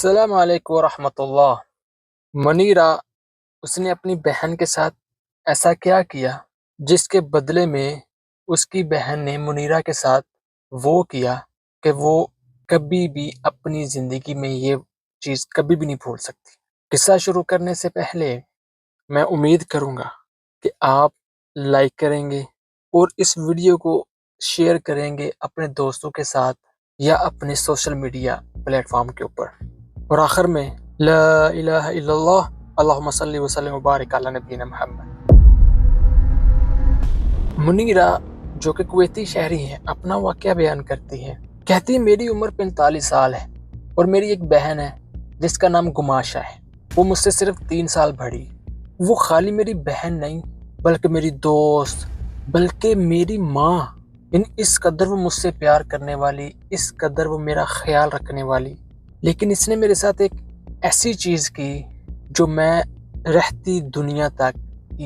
السلام علیکم ورحمۃ اللہ۔ منیرہ، اس نے اپنی بہن کے ساتھ ایسا کیا کیا جس کے بدلے میں اس کی بہن نے منیرہ کے ساتھ وہ کیا کہ وہ کبھی بھی اپنی زندگی میں یہ چیز کبھی بھی نہیں بھول سکتی۔ قصہ شروع کرنے سے پہلے میں امید کروں گا کہ آپ لائک کریں گے اور اس ویڈیو کو شیئر کریں گے اپنے دوستوں کے ساتھ یا اپنے سوشل میڈیا پلیٹ فارم کے اوپر، اور آخر میں لا الہ الا اللہ اللہم صلی وسلم وبارک علی نبینا محمد۔ منیرہ جو کہ کویتی شہری ہیں اپنا واقعہ بیان کرتی ہے، کہتی ہے میری عمر 45 سال ہے اور میری ایک بہن ہے جس کا نام گماشا ہے۔ وہ مجھ سے صرف 3 سال بڑی۔ وہ خالی میری بہن نہیں بلکہ میری دوست، بلکہ میری ماں۔ اس قدر وہ مجھ سے پیار کرنے والی، اس قدر وہ میرا خیال رکھنے والی، لیکن اس نے میرے ساتھ ایک ایسی چیز کی جو میں رہتی دنیا تک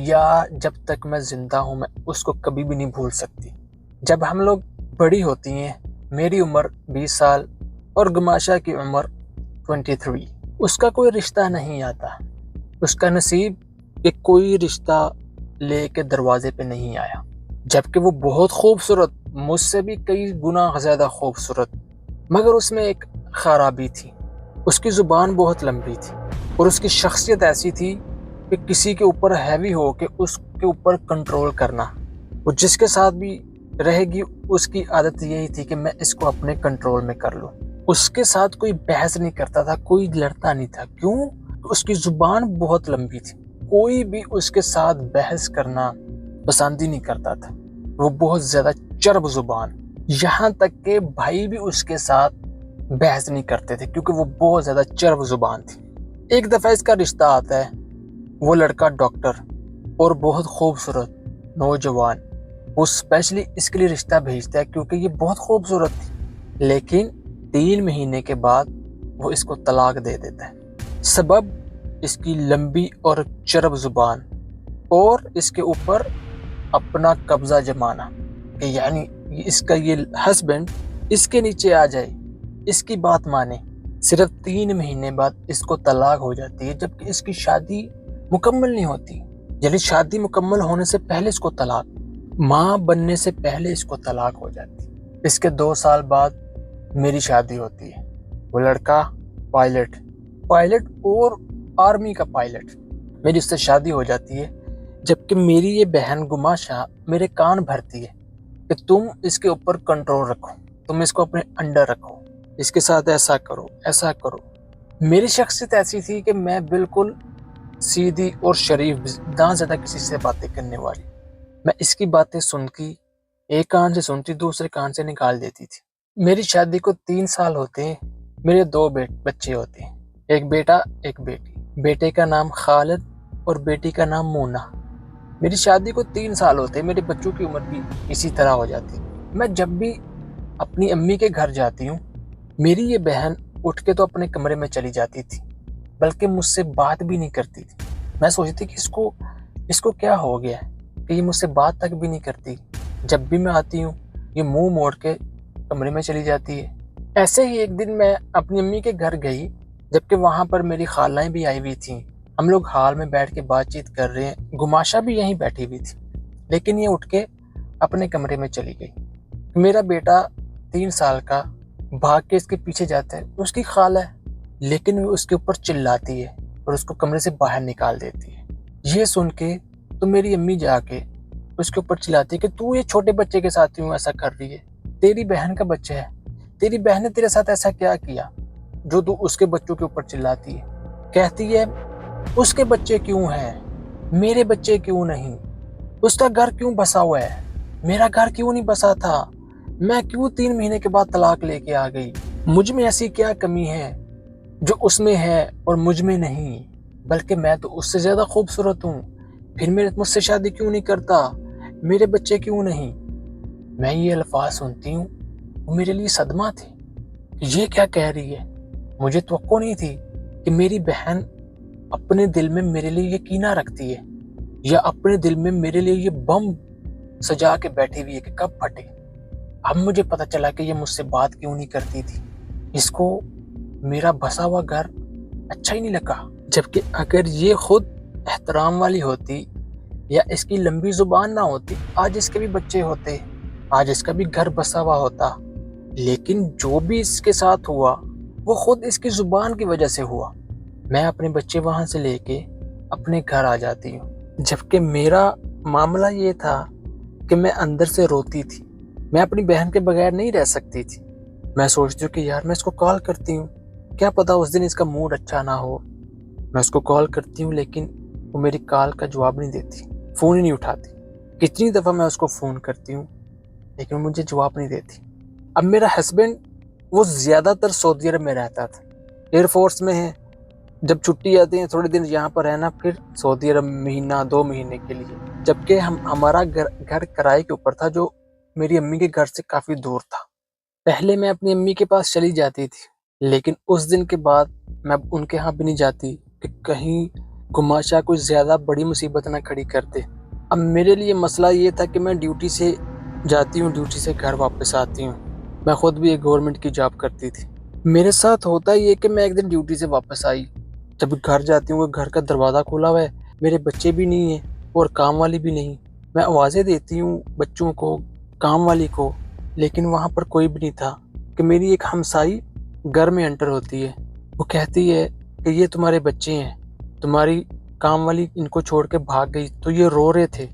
یا جب تک میں زندہ ہوں میں اس کو کبھی بھی نہیں بھول سکتی۔ جب ہم لوگ بڑی ہوتی ہیں، میری عمر 20 سال اور گماشا کی عمر 23، اس کا کوئی رشتہ نہیں آتا۔ اس کا نصیب کہ کوئی رشتہ لے کے دروازے پہ نہیں آیا، جبکہ وہ بہت خوبصورت، مجھ سے بھی کئی گنا زیادہ خوبصورت، مگر اس میں ایک خرابی تھی۔ اس کی زبان بہت لمبی تھی اور اس کی شخصیت ایسی تھی کہ کسی کے اوپر ہیوی ہو کے اس کے اوپر کنٹرول کرنا۔ وہ جس کے ساتھ بھی رہے گی اس کی عادت یہی تھی کہ میں اس کو اپنے کنٹرول میں کر لوں۔ اس کے ساتھ کوئی بحث نہیں کرتا تھا، کوئی لڑتا نہیں تھا۔ کیوں؟ اس کی زبان بہت لمبی تھی، کوئی بھی اس کے ساتھ بحث کرنا پسند ہی نہیں کرتا تھا۔ وہ بہت زیادہ چرب زبان، یہاں تک کہ بھائی بھی اس کے ساتھ بحث نہیں کرتے تھے کیونکہ وہ بہت زیادہ چرب زبان تھی۔ ایک دفعہ اس کا رشتہ آتا ہے، وہ لڑکا ڈاکٹر اور بہت خوبصورت نوجوان، وہ اسپیشلی اس کے لیے رشتہ بھیجتا ہے کیونکہ یہ بہت خوبصورت تھی، لیکن 3 مہینے کے بعد وہ اس کو طلاق دے دیتا ہے۔ سبب اس کی لمبی اور چرب زبان اور اس کے اوپر اپنا قبضہ جمانا، کہ یعنی اس کا یہ ہسبینڈ اس کے نیچے آ جائے، اس کی بات مانے۔ صرف 3 مہینے بعد اس کو طلاق ہو جاتی ہے، جبکہ اس کی شادی مکمل نہیں ہوتی، یعنی شادی مکمل ہونے سے پہلے اس کو طلاق، ماں بننے سے پہلے اس کو طلاق ہو جاتی ہے۔ اس کے 2 سال بعد میری شادی ہوتی ہے۔ وہ لڑکا پائلٹ اور آرمی کا پائلٹ، میری اس سے شادی ہو جاتی ہے، جبکہ میری یہ بہن گماشا میرے کان بھرتی ہے کہ تم اس کے اوپر کنٹرول رکھو، تم اس کو اپنے انڈر رکھو، اس کے ساتھ ایسا کرو ایسا کرو۔ میری شخصیت ایسی تھی کہ میں بالکل سیدھی اور شریف، نہ زیادہ کسی سے باتیں کرنے والی۔ میں اس کی باتیں سنتی، ایک کان سے سنتی دوسرے کان سے نکال دیتی تھی۔ میری شادی کو 3 سال ہوتے ہیں، میرے 2 بچے ہوتے ہیں، ایک بیٹا ایک بیٹی۔ بیٹے کا نام خالد اور بیٹی کا نام مونا۔ میری شادی کو 3 سال ہوتے ہیں، میرے بچوں کی عمر بھی اسی طرح ہو جاتی ہے۔ میں جب بھی اپنی امی کے گھر جاتی ہوں، میری یہ بہن اٹھ کے تو اپنے کمرے میں چلی جاتی تھی، بلکہ مجھ سے بات بھی نہیں کرتی تھی۔ میں سوچتی کہ اس کو کیا ہو گیا ہے کہ یہ مجھ سے بات تک بھی نہیں کرتی۔ جب بھی میں آتی ہوں یہ منہ موڑ کے کمرے میں چلی جاتی ہے۔ ایسے ہی ایک دن میں اپنی امی کے گھر گئی، جبکہ وہاں پر میری خالائیں بھی آئی ہوئی تھیں۔ ہم لوگ ہال میں بیٹھ کے بات چیت کر رہے ہیں، گماشا بھی یہیں بیٹھی ہوئی تھی، لیکن یہ اٹھ کے اپنے کمرے میں چلی گئی۔ میرا بیٹا 3 سال کا بھاگ کے اس کے پیچھے جاتا ہے، اس کی خالہ ہے، لیکن وہ اس کے اوپر چلاتی ہے اور اس کو کمرے سے باہر نکال دیتی ہے۔ یہ سن کے تو میری امی جا کے اس کے اوپر چلاتی ہے کہ تو یہ چھوٹے بچے کے ساتھ کیوں ایسا کر رہی ہے، تیری بہن کا بچہ ہے، تیری بہن نے تیرے ساتھ ایسا کیا کیا جو تو اس کے بچوں کے اوپر چلاتی ہے۔ کہتی ہے اس کے بچے کیوں ہیں، میرے بچے کیوں نہیں، اس کا گھر کیوں بسا ہوا ہے، میرا گھر کیوں نہیں بسا تھا، میں کیوں 3 مہینے کے بعد طلاق لے کے آ گئی، مجھ میں ایسی کیا کمی ہے جو اس میں ہے اور مجھ میں نہیں، بلکہ میں تو اس سے زیادہ خوبصورت ہوں، پھر مجھ سے شادی کیوں نہیں کرتا، میرے بچے کیوں نہیں۔ میں یہ الفاظ سنتی ہوں، وہ میرے لیے صدمہ تھے کہ یہ کیا کہہ رہی ہے۔ مجھے توقع نہیں تھی کہ میری بہن اپنے دل میں میرے لیے یہ کینہ رکھتی ہے، یا اپنے دل میں میرے لیے یہ بم سجا کے بیٹھی ہوئی ہے کہ کب پھٹے۔ اب مجھے پتہ چلا کہ یہ مجھ سے بات کیوں نہیں کرتی تھی، اس کو میرا بسا ہوا گھر اچھا ہی نہیں لگا، جبکہ اگر یہ خود احترام والی ہوتی یا اس کی لمبی زبان نہ ہوتی، آج اس کے بھی بچے ہوتے، آج اس کا بھی گھر بسا ہوا ہوتا۔ لیکن جو بھی اس کے ساتھ ہوا وہ خود اس کی زبان کی وجہ سے ہوا۔ میں اپنے بچے وہاں سے لے کے اپنے گھر آ جاتی ہوں، جبکہ میرا معاملہ یہ تھا کہ میں اندر سے روتی تھی، میں اپنی بہن کے بغیر نہیں رہ سکتی تھی۔ میں سوچتی ہوں کہ یار میں اس کو کال کرتی ہوں، کیا پتا اس دن اس کا موڈ اچھا نہ ہو۔ میں اس کو کال کرتی ہوں لیکن وہ میری کال کا جواب نہیں دیتی، فون ہی نہیں اٹھاتی۔ کتنی دفعہ میں اس کو فون کرتی ہوں لیکن وہ مجھے جواب نہیں دیتی۔ اب میرا ہسبینڈ وہ زیادہ تر سعودی عرب میں رہتا تھا، ایئر فورس میں ہے، جب چھٹی آتی ہیں تھوڑے دن یہاں پر رہنا، پھر سعودی عرب مہینہ 2 مہینے کے لیے، جبکہ ہمارا گھر کرائے کے اوپر تھا جو میری امی کے گھر سے کافی دور تھا۔ پہلے میں اپنی امی کے پاس چلی جاتی تھی، لیکن اس دن کے بعد میں اب ان کے ہاں بھی نہیں جاتی کہ کہیں گماشا کوئی زیادہ بڑی مصیبت نہ کھڑی کر دے۔ اب میرے لیے مسئلہ یہ تھا کہ میں ڈیوٹی سے جاتی ہوں، ڈیوٹی سے گھر واپس آتی ہوں۔ میں خود بھی ایک گورنمنٹ کی جاب کرتی تھی۔ میرے ساتھ ہوتا یہ کہ میں ایک دن ڈیوٹی سے واپس آئی، جب گھر جاتی ہوں گھر کا دروازہ کھلا ہوا ہے، میرے بچے بھی نہیں ہیں اور کام والی بھی نہیں۔ میں آوازیں دیتی ہوں بچوں کو، کام والی کو، لیکن وہاں پر کوئی بھی نہیں تھا کہ میری ایک ہمسائی گھر میں انٹر ہوتی ہے، وہ کہتی ہے کہ یہ تمہارے بچے ہیں، تمہاری کام والی ان کو چھوڑ کے بھاگ گئی، تو یہ رو رہے تھے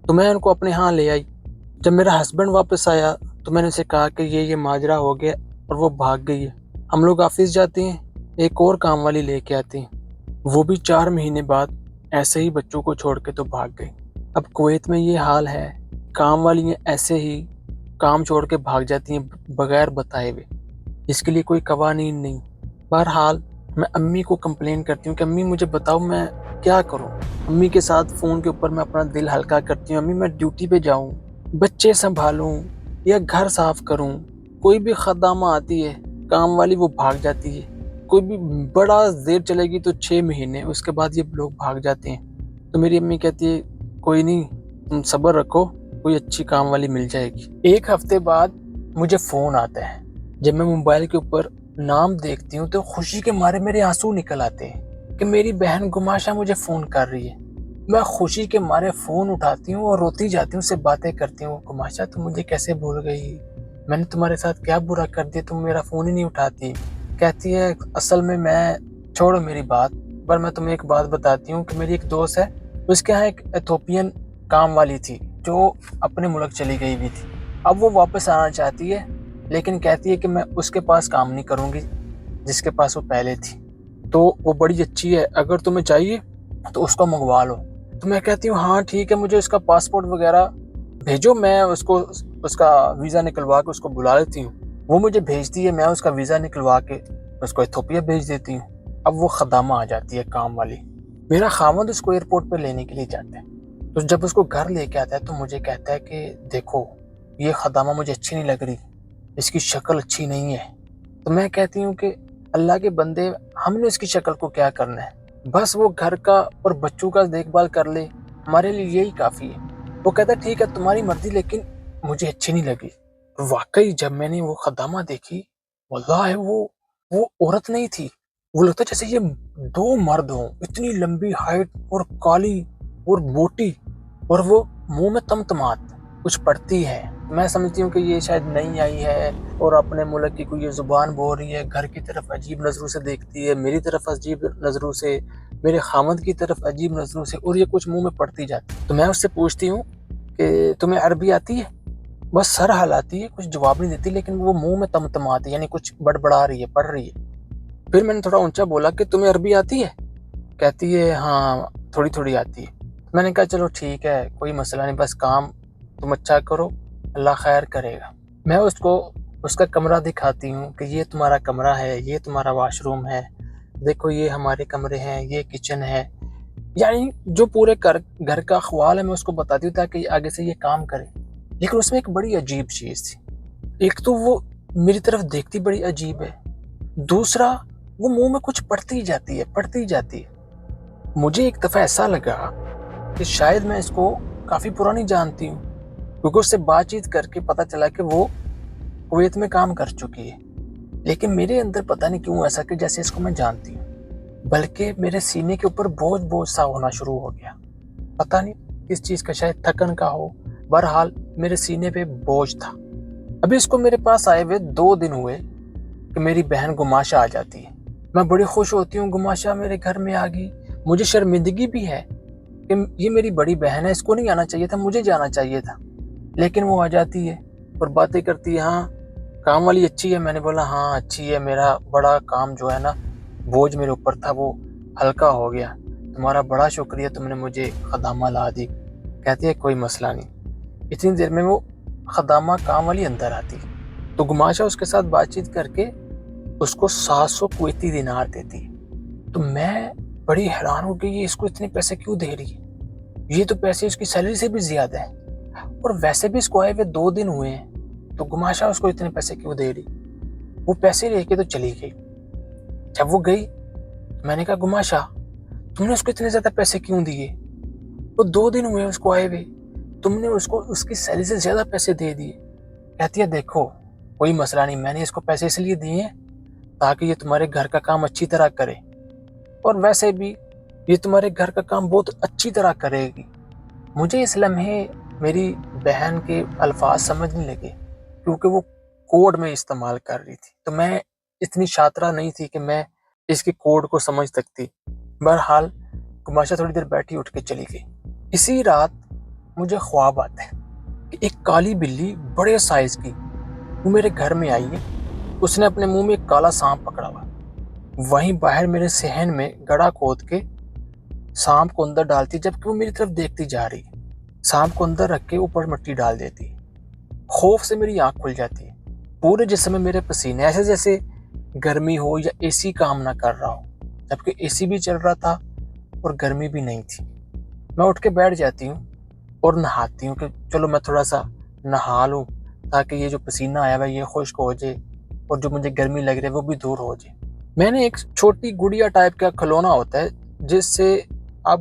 تو میں ان کو اپنے ہاں لے آئی۔ جب میرا ہسبینڈ واپس آیا تو میں نے اسے کہا کہ یہ ماجرا ہو گیا اور وہ بھاگ گئی ہے۔ ہم لوگ آفس جاتے ہیں، ایک اور کام والی لے کے آتے ہیں، وہ بھی 4 مہینے بعد ایسے ہی بچوں کو چھوڑ کے تو بھاگ گئی۔ اب کویت میں یہ حال ہے، کام والی ایسے ہی کام چھوڑ کے بھاگ جاتی ہیں بغیر بتائے ہوئے، اس کے لیے کوئی قوانین نہیں۔ بہرحال میں امی کو کمپلین کرتی ہوں کہ امی مجھے بتاؤ میں کیا کروں۔ امی کے ساتھ فون کے اوپر میں اپنا دل ہلکا کرتی ہوں، امی میں ڈیوٹی پہ جاؤں، بچے سنبھالوں یا گھر صاف کروں، کوئی بھی خدامہ آتی ہے کام والی وہ بھاگ جاتی ہے، کوئی بھی بڑا دیر چلے گی تو 6 مہینے، اس کے بعد یہ لوگ بھاگ جاتے ہیں۔ تو میری امی کہتی ہے کوئی نہیں، تم صبر رکھو، کوئی اچھی کام والی مل جائے گی۔ ایک ہفتے بعد مجھے فون آتا ہے، جب میں موبائل کے اوپر نام دیکھتی ہوں تو خوشی کے مارے میرے آنسو نکل آتے ہیں کہ میری بہن گماشا مجھے فون کر رہی ہے۔ میں خوشی کے مارے فون اٹھاتی ہوں اور روتی جاتی ہوں، اس سے باتیں کرتی ہوں، گماشا تم مجھے کیسے بھول گئی، میں نے تمہارے ساتھ کیا برا کر دیا، تم میرا فون ہی نہیں اٹھاتی۔ کہتی ہے اصل میں چھوڑو میری بات، پر میں تمہیں ایک بات بتاتی ہوں کہ میری ایک دوست ہے، اس کے ہاں ایک ایتھوپین کام والی تھی جو اپنے ملک چلی گئی بھی تھی، اب وہ واپس آنا چاہتی ہے لیکن کہتی ہے کہ میں اس کے پاس کام نہیں کروں گی جس کے پاس وہ پہلے تھی، تو وہ بڑی اچھی ہے، اگر تمہیں چاہیے تو اس کو منگوا لو۔ تو میں کہتی ہوں ہاں ٹھیک ہے، مجھے اس کا پاسپورٹ وغیرہ بھیجو، میں اس کا ویزا نکلوا کے اس کو بلا لیتی ہوں۔ وہ مجھے بھیجتی ہے، میں اس کا ویزا نکلوا کے اس کو ایتھوپیا بھیج دیتی ہوں۔ اب وہ خدامہ آ جاتی ہے کام والی، میرا خاوند اس کو ایئرپورٹ پہ لینے کے لیے جاتا ہے، تو جب اس کو گھر لے کے آتا ہے تو مجھے کہتا ہے کہ دیکھو یہ خدامہ مجھے اچھی نہیں لگ رہی، اس کی شکل اچھی نہیں ہے۔ تو میں کہتی ہوں کہ اللہ کے بندے، ہم نے اس کی شکل کو کیا کرنا ہے، بس وہ گھر کا اور بچوں کا دیکھ بھال کر لے، ہمارے لیے یہی کافی ہے۔ وہ کہتا ہے ٹھیک ہے تمہاری مرضی، لیکن مجھے اچھی نہیں لگی۔ واقعی جب میں نے وہ خدامہ دیکھی، واللہ وہ عورت نہیں تھی، وہ لگتا جیسے یہ 2 مرد ہوں، اتنی لمبی ہائٹ اور کالی اور موٹی، اور وہ منہ میں تمتمات کچھ پڑتی ہے۔ میں سمجھتی ہوں کہ یہ شاید نئی آئی ہے اور اپنے ملک کی کوئی یہ زبان بول رہی ہے، گھر کی طرف عجیب نظروں سے دیکھتی ہے، میری طرف عجیب نظروں سے، میرے خامد کی طرف عجیب نظروں سے، اور یہ کچھ منہ میں پڑتی جاتی۔ تو میں اس سے پوچھتی ہوں کہ تمہیں عربی آتی ہے؟ بس سر ہلاتی ہے، کچھ جواب نہیں دیتی، لیکن وہ منہ میں تمتماتی، یعنی کچھ بڑبڑا رہی ہے، پڑھ رہی ہے۔ پھر میں نے تھوڑا اونچا بولا کہ تمہیں عربی آتی ہے؟ کہتی ہے ہاں تھوڑی تھوڑی آتی ہے۔ میں نے کہا چلو ٹھیک ہے، کوئی مسئلہ نہیں، بس کام تم اچھا کرو، اللہ خیر کرے گا۔ میں اس کو اس کا کمرہ دکھاتی ہوں کہ یہ تمہارا کمرہ ہے، یہ تمہارا واش روم ہے، دیکھو یہ ہمارے کمرے ہیں، یہ کچن ہے، یعنی جو پورے گھر کا احوال ہے میں اس کو بتاتی ہوں تاکہ آگے سے یہ کام کرے۔ لیکن اس میں ایک بڑی عجیب چیز تھی، ایک تو وہ میری طرف دیکھتی بڑی عجیب ہے، دوسرا وہ منہ میں کچھ پڑھتی جاتی ہے۔ مجھے ایک دفعہ ایسا لگا کہ شاید میں اس کو کافی پرانی جانتی ہوں، کیونکہ اس سے بات چیت کر کے پتہ چلا کہ وہ کویت میں کام کر چکی ہے۔ لیکن میرے اندر پتہ نہیں کیوں ایسا کہ جیسے اس کو میں جانتی ہوں، بلکہ میرے سینے کے اوپر بوجھ بوجھ سا ہونا شروع ہو گیا. پتہ نہیں کس چیز کا، شاید تھکن کا ہو. بہرحال میرے سینے پہ بوجھ تھا. ابھی اس کو میرے پاس آئے ہوئے 2 دن ہوئے کہ میری بہن گماشا آ جاتی ہے. میں بڑی خوش ہوتی ہوں، گماشا میرے گھر میں آ گئی. مجھے شرمندگی بھی ہے کہ یہ میری بڑی بہن ہے، اس کو نہیں آنا چاہیے تھا، مجھے جانا چاہیے تھا. لیکن وہ آ جاتی ہے اور باتیں کرتی ہے. ہاں کام والی اچھی ہے. میں نے بولا ہاں اچھی ہے، میرا بڑا کام جو ہے نا، بوجھ میرے اوپر تھا وہ ہلکا ہو گیا. تمہارا بڑا شکریہ، تم نے مجھے خدامہ لا دی. کہتی ہے کوئی مسئلہ نہیں. اتنی دیر میں وہ خدامہ کام والی اندر آتی، تو گماشا اس کے ساتھ بات چیت کر کے اس کو 700 کویتی دینار دیتی. تو میں بڑی حیران ہو گئی، یہ اس کو اتنے پیسے کیوں دے رہی ہے؟ یہ تو پیسے اس کی سیلری سے بھی زیادہ ہیں، اور ویسے بھی اس کو آئے ہوئے 2 دن ہوئے ہیں، تو گماشا اس کو اتنے پیسے کیوں دے رہی؟ وہ پیسے لے کے تو چلی گئی. جب وہ گئی میں نے کہا گماشا تم نے اس کو اتنے زیادہ پیسے کیوں دیے؟ وہ 2 دن ہوئے اس کو آئے ہوئے، تم نے اس کو اس کی سیلری سے زیادہ پیسے دے دیے. کہتی ہے دیکھو کوئی مسئلہ نہیں، میں نے اس کو پیسے اس لیے دیے ہیں تاکہ یہ تمہارے گھر کا کام اچھی طرح کرے، اور ویسے بھی یہ تمہارے گھر کا کام بہت اچھی طرح کرے گی. مجھے اس لمحے میری بہن کے الفاظ سمجھ نہیں لگے، کیونکہ وہ کوڈ میں استعمال کر رہی تھی، تو میں اتنی شاطرہ نہیں تھی کہ میں اس کی کوڈ کو سمجھ سکتی. بہرحال گماشا تھوڑی دیر بیٹھی، اٹھ کے چلی گئی. اسی رات مجھے خواب آتا ہے کہ ایک کالی بلی بڑے سائز کی وہ میرے گھر میں آئی ہے. اس نے اپنے منہ میں ایک کالا سانپ پکڑا ہوا، وہیں باہر میرے صحن میں گڑھا کھود کے سانپ کو اندر ڈالتی، جبکہ وہ میری طرف دیکھتی جا رہی ہے. سانپ کو اندر رکھ کے اوپر مٹی ڈال دیتی. خوف سے میری آنکھ کھل جاتی ہے. پورے جسم میں میرے پسینے، ایسے جیسے گرمی ہو یا اے سی کام نہ کر رہا ہو، جبکہ اے سی بھی چل رہا تھا اور گرمی بھی نہیں تھی. میں اٹھ کے بیٹھ جاتی ہوں اور نہاتی ہوں کہ چلو میں تھوڑا سا نہا لوں تاکہ یہ جو پسینہ آیا ہوا ہے یہ خشک ہو جائے اور جو مجھے گرمی لگ رہی ہے وہ بھی دور ہو جائے. میں نے ایک چھوٹی گڑیا ٹائپ کا کھلونا ہوتا ہے جس سے آپ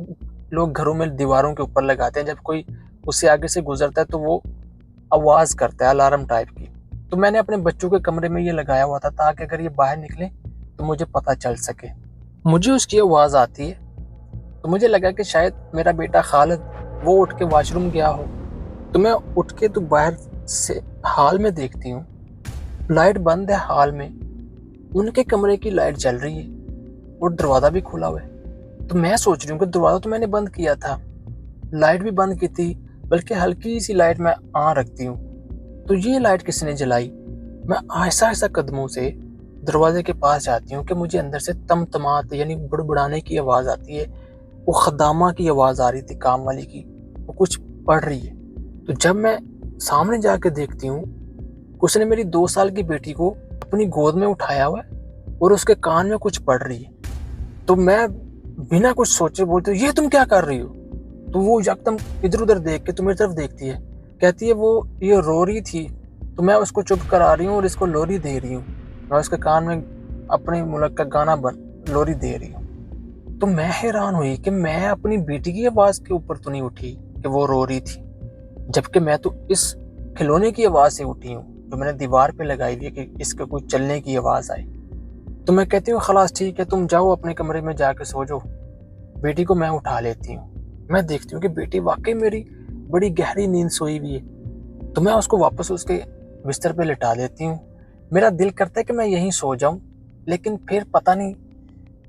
لوگ گھروں میں دیواروں کے اوپر لگاتے ہیں، جب کوئی اس سے آگے سے گزرتا ہے تو وہ آواز کرتا ہے الارم ٹائپ کی. تو میں نے اپنے بچوں کے کمرے میں یہ لگایا ہوا تھا تاکہ اگر یہ باہر نکلے تو مجھے پتہ چل سکے. مجھے اس کی آواز آتی ہے تو مجھے لگا کہ شاید میرا بیٹا خالد وہ اٹھ کے واش روم گیا ہو. تو میں اٹھ کے تو باہر سے ہال میں دیکھتی ہوں، لائٹ بند ہے ہال میں، ان کے کمرے کی لائٹ جل رہی ہے اور دروازہ بھی کھلا ہوا ہے. تو میں سوچ رہی ہوں کہ دروازہ تو میں نے بند کیا تھا، لائٹ بھی بند کی تھی، بلکہ ہلکی سی لائٹ میں رکھتی ہوں، تو یہ لائٹ کس نے جلائی؟ میں آہستہ آہستہ قدموں سے دروازے کے پاس جاتی ہوں کہ مجھے اندر سے تمتمات یعنی بڑبڑانے کی آواز آتی ہے. وہ خدامہ کی آواز آ رہی تھی، کام والی کی، وہ کچھ پڑھ رہی ہے. تو جب میں سامنے جا کے دیکھتی ہوں، اس نے میری 2 سال کی بیٹی کو اپنی گود میں اٹھایا ہوا ہے اور اس کے کان میں کچھ پڑھ رہی ہے. تو میں بنا کچھ سوچے بولتی ہوں یہ تم کیا کر رہی ہو؟ تو وہ یکدم ادھر ادھر دیکھ کے تو میری طرف دیکھتی ہے، کہتی ہے وہ یہ رو رہی تھی تو میں اس کو چپ کرا رہی ہوں اور اس کو لوری دے رہی ہوں. میں اس کے کان میں اپنے ملک کا گانا لوری دے رہی ہوں. تو میں حیران ہوئی کہ میں اپنی بیٹی کی آواز کے اوپر تو نہیں اٹھی کہ وہ رو رہی تھی، جبکہ میں تو اس کھلونے کی آواز سے اٹھی ہوں جو میں نے دیوار پہ لگائی ہوئی ہے کہ اس کے کوئی چلنے کی آواز آئے. تو میں کہتی ہوں خلاص ٹھیک ہے، تم جاؤ اپنے کمرے میں جا کے سو جاؤ. بیٹی کو میں اٹھا لیتی ہوں. میں دیکھتی ہوں کہ بیٹی واقعی میری بڑی گہری نیند سوئی ہوئی ہے. تو میں اس کو واپس اس کے بستر پہ لٹا دیتی ہوں. میرا دل کرتا ہے کہ میں یہیں سو جاؤں، لیکن پھر پتہ نہیں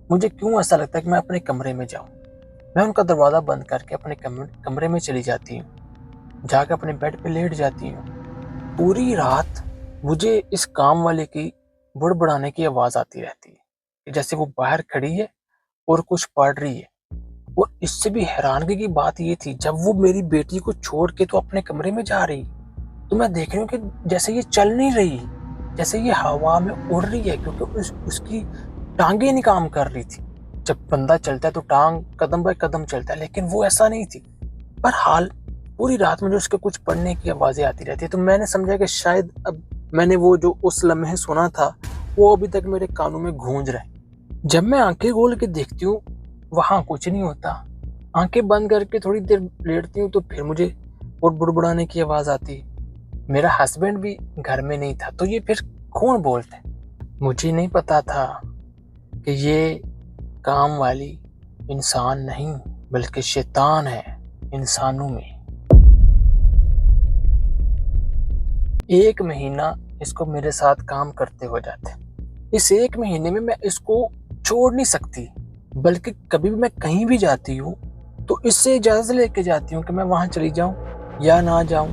مجھے کیوں ایسا لگتا ہے کہ میں اپنے کمرے میں جاؤں. میں ان کا دروازہ بند کر کے اپنے کمرے میں چلی جاتی ہوں، جا کے اپنے بیڈ پہ لیٹ جاتی ہوں. پوری رات مجھے اس کام والے کی بڑبڑانے کی آواز آتی رہتی ہے، جیسے وہ باہر کھڑی ہے اور کچھ پڑھ رہی ہے. اور اس سے بھی حیرانگی کی بات یہ تھی جب وہ میری بیٹی کو چھوڑ کے تو اپنے کمرے میں جا رہی تو میں دیکھ رہی ہوں کہ جیسے یہ چل نہیں رہی، جیسے یہ ہوا میں اڑ رہی ہے، کیونکہ اس کی ٹانگیں نہیں کام کر رہی تھی. جب بندہ چلتا ہے تو ٹانگ قدم بہ قدم چلتا ہے، لیکن وہ ایسا نہیں تھی. بہرحال پوری رات مجھے اس کے کچھ پڑھنے کی آوازیں آتی رہتی ہے. تو میں نے سمجھا کہ شاید اب میں نے وہ جو اس لمحے سنا تھا وہ ابھی تک میرے کانوں میں گونج رہا ہے. جب میں آنکھیں کھول کے دیکھتی ہوں وہاں کچھ نہیں ہوتا. آنکھیں بند کر کے تھوڑی دیر لیٹتی ہوں تو پھر مجھے بڑبڑانے کی آواز آتی. میرا ہسبینڈ بھی گھر میں نہیں تھا، تو یہ پھر کون بولتا ہے؟ مجھے نہیں پتا تھا کہ یہ کام والی انسان نہیں بلکہ شیطان ہے انسانوں میں۔ 1 مہینہ اس کو میرے ساتھ کام کرتے ہو جاتے، اس 1 مہینے میں اس کو چھوڑ نہیں سکتی، بلکہ کبھی بھی میں کہیں بھی جاتی ہوں تو اس سے اجازت لے کے جاتی ہوں کہ میں وہاں چلی جاؤں یا نہ جاؤں۔